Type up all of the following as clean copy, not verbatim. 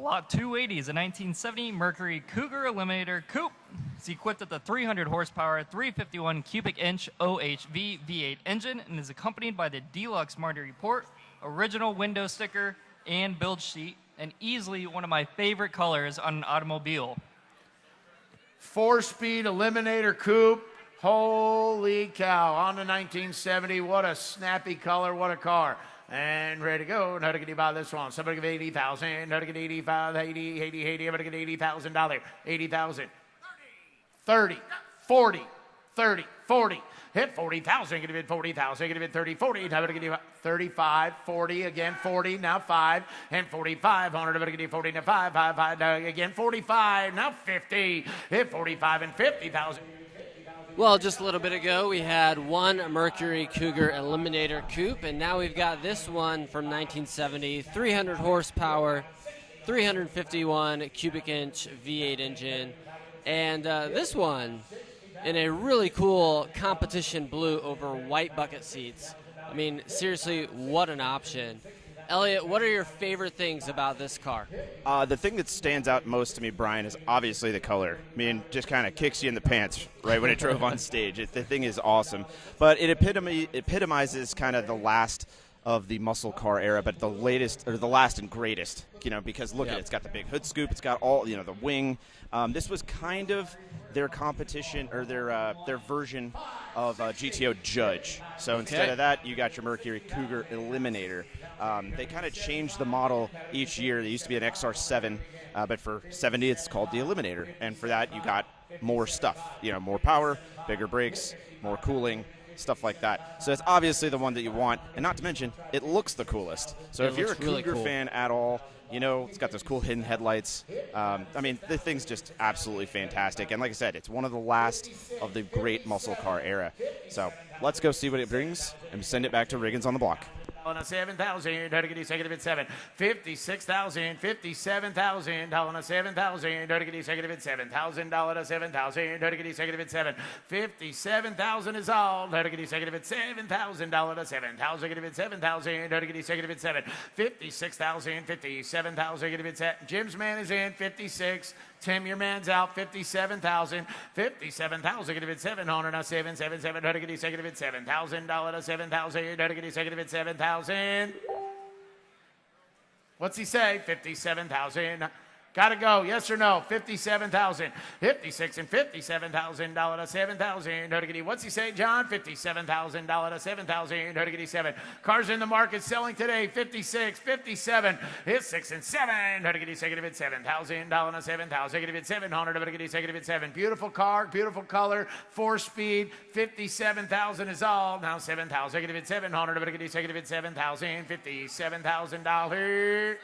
Lot 280 is a 1970 Mercury Cougar Eliminator Coupe. It's equipped with a 300 horsepower, 351 cubic inch OHV V8 engine and is accompanied by the deluxe Marty Report, original window sticker, and build sheet, and easily one of my favorite colors on an automobile. 4-speed Eliminator Coupe. Holy cow, on the 1970, what a snappy color, what a car. And ready to go. How to get you by this one? Somebody give 80,000. How to get 85, 80. How to get $80,000. 80,000. 30, 40, 30, 40. Hit 40,000. Get a bid 40,000. Get a bid 30, 40. How to get you 35, 40 again, 40. Now 5 and 45. How to get you 40 now 5, 5. Again 45. Now 50. Hit 45 and 50,000. Well, just a little bit ago, we had one Mercury Cougar Eliminator Coupe, and now we've got this one from 1970, 300 horsepower, 351 cubic inch V8 engine, and this one in a really cool competition blue over white bucket seats. I mean, seriously, what an option. Elliot, what are your favorite things about this car? The thing that stands out most to me, Brian, is obviously the color. I mean, just kind of kicks you in the pants right when it drove on stage. The thing is awesome. But it epitomizes kind of the last of the muscle car era, but the latest, or the last and greatest, because look at it. It's got the big hood scoop. It's got all, the wing. This was kind of their competition, or their version of GTO Judge. So instead of that, you got your Mercury Cougar Eliminator. They kind of changed the model each year. There used to be an XR7, but for 70, it's called the Eliminator. And for that, you got more stuff, more power, bigger brakes, more cooling, stuff like that. So it's obviously the one that you want. And not to mention, it looks the coolest. So if you're a Cougar fan at all, it's got those cool hidden headlights. I mean, the thing's just absolutely fantastic. And like I said, it's one of the last of the great muscle car era. So let's go see what it brings and send it back to Riggins on the block. On a 7,000, how to get you second of it 7. 56,000, 57,000, on a 7,000, how to get you second of it $7,000 to 7,000, how to get you second of it 7. 57,000 is all, how to get you second of it $7,000 to 7,000, get it 7,000, how to get you second of it 7. 56,000, 57,000, get it 7. Jim's man is in 56. Tim, your man's out, 57,000. 57,000, get it 700, now 777, how to get you second of it $7,000 to 7,000, how to get you second of it 7,000. What's he say? 57,000. Gotta go, yes or no? 57,000. 56 and $57,000 to 7,000. How to get you? What's he say, John? $57,000 to 7,000. How to get you 7? Cars in the market selling today. 56, 57. It's 6 and 7. How to get you second of it? $7,000 to 7,000. Get it 700. How to get you second of it 7? Beautiful car, beautiful color, 4-speed. 57,000 is all. Now 7,000. Get it 700. How to get you second of it 7,000. $57,000.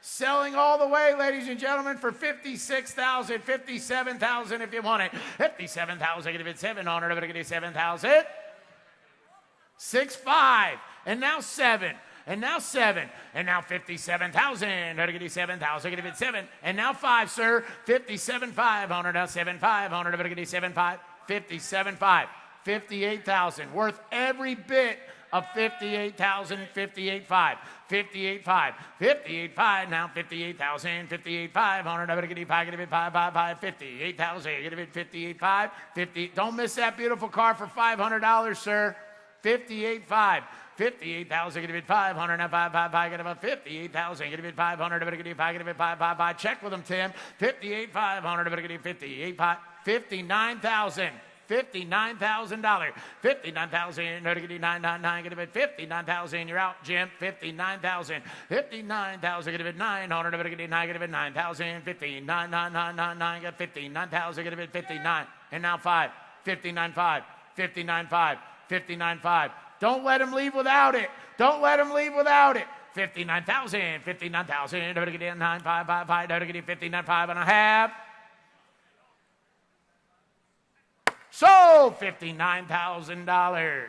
Selling all the way, ladies and gentlemen, for 56,000, 57,000 if you want it. 57,000, get it 700, I'm going to get you 7,000. 6.5, and now 7, and now 7, and now 57,000. I'm going to get you 7,000, get it 7, and now 5, sir. 57,500, now 7,500, I'm going to get you 7,5. 57,5, 58,000, worth every bit of 58,000, 58,5, 58,5, 58,5, now 58,000, 58,500, I'm going to get you 5, get it 5, 5, 5, 58,000, get it 58,5, 50, don't miss that beautiful car for $500, sir, 58,5, 58,000, get it 500, now 5, 5, 5, get it 58,000, get it 500, I'm going to get you 5, get it 5, 5, 5, check with them, Tim, 58,500, I'm going to get you 58,5, 59,000. $59,000. 59,000. No to get you 999. Get it 59,000. You're out, Jim. 59,000. 59,000. Get it 900. No to get you 9. Get it 9,000. 59,999. Get 59,000. Get it 59. And now 5. 59,5. 59,5. 59,5. Don't let him leave without it. Don't let him leave without it. 59,000. 59,000. No to get you 9,555. No to get you 59,5 and a half. So $59,000.